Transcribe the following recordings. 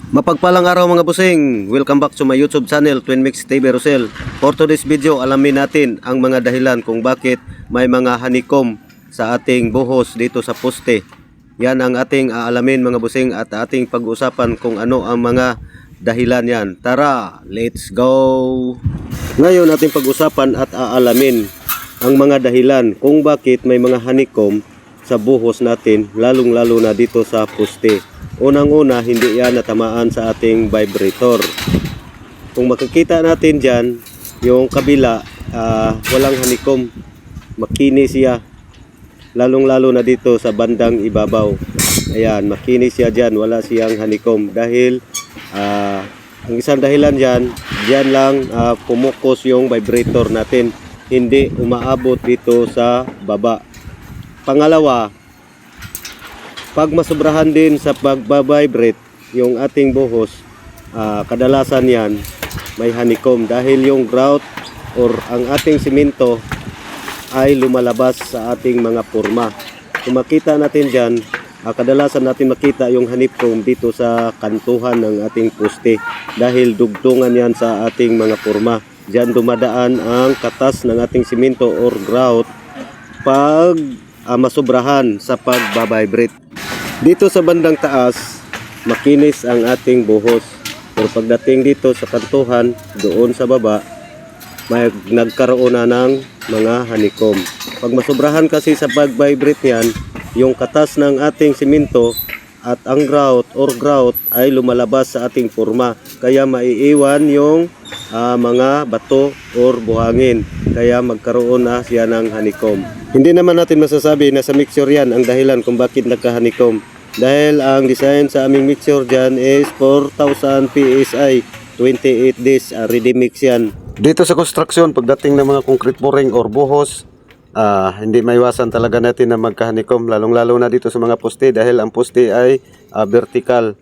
Mapagpalang araw mga busing, welcome back to my YouTube channel, Twin Mix TV Rosel. For today's video, alamin natin ang mga dahilan kung bakit may mga honeycomb sa ating buhos dito sa poste. Yan ang ating aalamin mga busing at ating pag-usapan kung ano ang mga dahilan yan. Tara, let's go! Ngayon ating pag-usapan at aalamin ang mga dahilan kung bakit may mga honeycomb sa buhos natin, lalong-lalo na dito sa poste. Unang-una, hindi yan natamaan sa ating vibrator. Kung makikita natin dyan, yung kabila, walang honeycomb. Makinis siya. Lalong-lalo na dito sa bandang ibabaw. Ayan, makinis siya dyan. Wala siyang honeycomb. Dahil, ang isang dahilan dyan, dyan lang pumukus yung vibrator natin. Hindi umaabot dito sa baba. Pangalawa, pag masobrahan din sa pagbabibrate yung ating buhos, kadalasan yan may honeycomb dahil yung grout or ang ating simento ay lumalabas sa ating mga porma. Kung makita natin dyan, kadalasan natin makita yung honeycomb dito sa kantuhan ng ating poste dahil dugtungan yan sa ating mga porma. Dyan dumadaan ang katas ng ating simento or grout pag masobrahan sa pagbabibrate. Dito sa bandang taas, makinis ang ating buhos. Pero pagdating dito sa kantuhan, doon sa baba, may nagkaroon na ng mga honeycomb. Pag masobrahan kasi sa pag-vibrate yan, yung katas ng ating simento at ang grout ay lumalabas sa ating forma. Kaya maiiwan yung mga bato or buhangin. Kaya magkaroon na siya ng honeycomb. Hindi naman natin masasabi na sa mixture yan ang dahilan kung bakit nagka-honeycomb. Dahil ang design sa aming mixture dyan is 4,000 PSI, 28 days ready mix yan. Dito sa construction, pagdating ng mga concrete pouring or buhos, hindi maiwasan talaga natin na magka-honeycomb. Lalong-lalo na dito sa mga poste dahil ang poste ay vertical.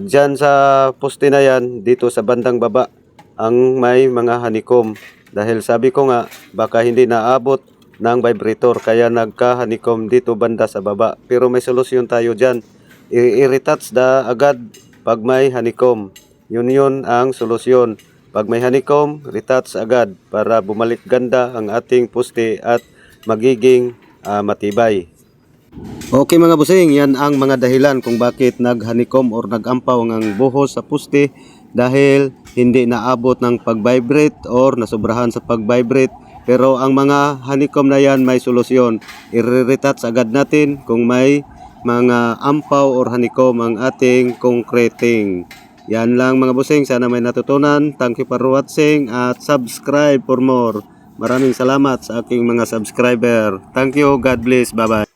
Dyan sa poste na yan, dito sa bandang baba, ang may mga honeycomb. Dahil sabi ko nga, baka hindi naabot ng vibrator kaya nagka-honeycomb dito banda sa baba. Pero may solusyon tayo dyan. I-retouch agad pag may honeycomb. Yun ang solusyon. Pag may honeycomb, retouch agad para bumalik ganda ang ating poste at magiging matibay. Okay mga busing, yan ang mga dahilan kung bakit nag-honeycomb or nag-ampaw ang buhos sa poste dahil hindi naabot ng pag-vibrate or nasobrahan sa pag-vibrate. Pero ang mga honeycomb na yan may solusyon. I-retouch agad natin kung may mga ampaw or honeycomb ang ating concreting. Yan lang mga busing, sana may natutunan. Thank you for watching at subscribe for more. Maraming salamat sa aking mga subscriber. Thank you, God bless, bye bye.